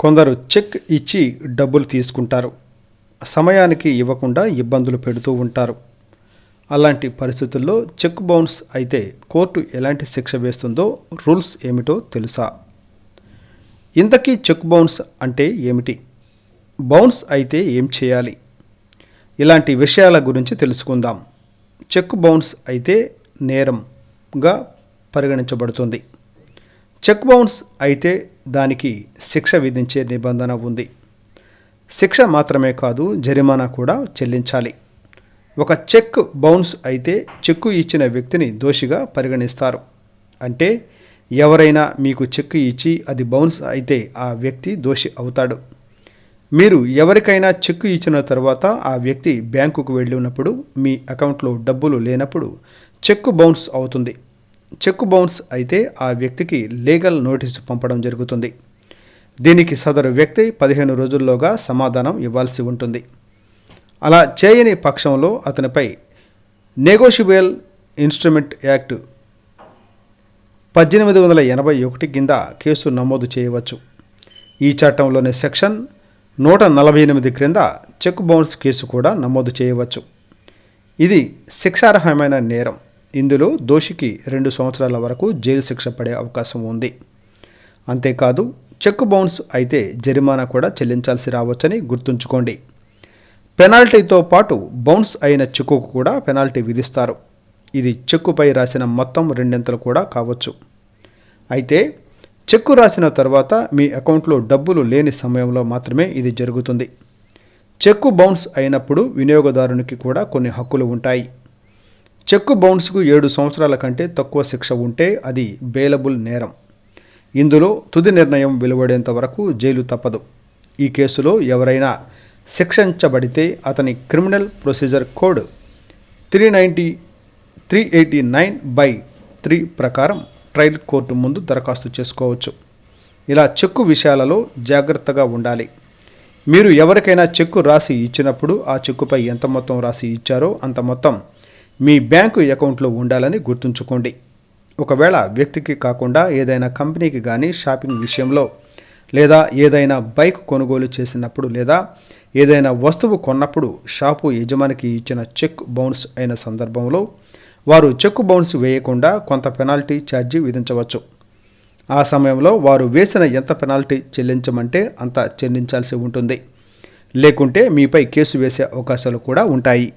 కొందరు చెక్ ఇచ్చి డబ్బులు తీసుకుంటారు. సమయానికి ఇవ్వకుండా ఇబ్బందులు పెడుతూ ఉంటారు. అలాంటి పరిస్థితుల్లో చెక్ బౌన్స్ అయితే కోర్టు ఎలాంటి శిక్ష వేస్తుందో రూల్స్ ఏమిటో తెలుసా? ఇంతకీ చెక్ బౌన్స్ అంటే ఏమిటి? బౌన్స్ అయితే ఏం చేయాలి? ఇలాంటి విషయాల గురించి తెలుసుకుందాం. చెక్ బౌన్స్ అయితే నేరంగా పరిగణించబడుతుంది. చెక్ బౌన్స్ అయితే దానికి శిక్ష విధించే నిబంధన ఉంది. శిక్ష మాత్రమే కాదు, జరిమానా కూడా చెల్లించాలి. ఒక చెక్ బౌన్స్ అయితే చెక్కు ఇచ్చిన వ్యక్తిని దోషిగా పరిగణిస్తారు. అంటే ఎవరైనా మీకు చెక్కు ఇచ్చి అది బౌన్స్ అయితే ఆ వ్యక్తి దోషి అవుతాడు. మీరు ఎవరికైనా చెక్కు ఇచ్చిన తర్వాత ఆ వ్యక్తి బ్యాంకుకు వెళ్ళినప్పుడు మీ అకౌంట్లో డబ్బులు లేనప్పుడు చెక్కు బౌన్స్ అవుతుంది. చెక్కు బౌన్స్ అయితే ఆ వ్యక్తికి లీగల్ నోటీసు పంపడం జరుగుతుంది. దీనికి సదరు వ్యక్తి 15 రోజుల్లోగా సమాధానం ఇవ్వాల్సి ఉంటుంది. అలా చేయని పక్షంలో అతనిపై నెగోషియబుల్ ఇన్స్ట్రుమెంట్ యాక్ట్ 1881 కింద కేసు నమోదు చేయవచ్చు. ఈ చట్టంలోని సెక్షన్ 148 క్రింద చెక్ బౌన్స్ కేసు కూడా నమోదు చేయవచ్చు. ఇది శిక్షార్హమైన నేరం. ఇందులో దోషికి 2 సంవత్సరాల వరకు జైలు శిక్ష పడే అవకాశం ఉంది. అంతేకాదు, చెక్ బౌన్స్ అయితే జరిమానా కూడా చెల్లించాల్సి రావచ్చని గుర్తుంచుకోండి. పెనాల్టీతో పాటు బౌన్స్ అయిన చెక్కుకు కూడా పెనాల్టీ విధిస్తారు. ఇది చెక్కుపై రాసిన మొత్తం 2 కూడా కావచ్చు. అయితే చెక్కు రాసిన తర్వాత మీ అకౌంట్లో డబ్బులు లేని సమయంలో మాత్రమే ఇది జరుగుతుంది. చెక్కు బౌన్స్ అయినప్పుడు వినియోగదారునికి కూడా కొన్ని హక్కులు ఉంటాయి. చెక్కు బౌన్స్కు 7 సంవత్సరాల కంటే తక్కువ శిక్ష ఉంటే అది బెయిలబుల్ నేరం. ఇందులో తుది నిర్ణయం వెలువడేంత వరకు జైలు తప్పదు. ఈ కేసులో ఎవరైనా శిక్షించబడితే అతని క్రిమినల్ ప్రొసీజర్ కోడ్ 389/3 ప్రకారం ట్రయల్ కోర్టు ముందు దరఖాస్తు చేసుకోవచ్చు. ఇలా చెక్కు విషయాలలో జాగ్రత్తగా ఉండాలి. మీరు ఎవరికైనా చెక్కు రాసి ఇచ్చినప్పుడు ఆ చెక్కుపై ఎంత మొత్తం రాసి ఇచ్చారో అంత మొత్తం మీ బ్యాంకు అకౌంట్లో ఉండాలని గుర్తుంచుకోండి. ఒకవేళ వ్యక్తికి కాకుండా ఏదైనా కంపెనీకి కానీ షాపింగ్ విషయంలో లేదా ఏదైనా బైక్ కొనుగోలు చేసినప్పుడు లేదా ఏదైనా వస్తువు కొన్నప్పుడు షాపు యజమానికి ఇచ్చిన చెక్ బౌన్స్ అయిన సందర్భంలో వారు చెక్ బౌన్స్ వేయకుండా కొంత పెనాల్టీ ఛార్జీ విధించవచ్చు. ఆ సమయంలో వారు వేసిన ఎంత పెనాల్టీ చెల్లించమంటే అంత చెల్లించాల్సి ఉంటుంది. లేకుంటే మీపై కేసు వేసే అవకాశాలు కూడా ఉంటాయి.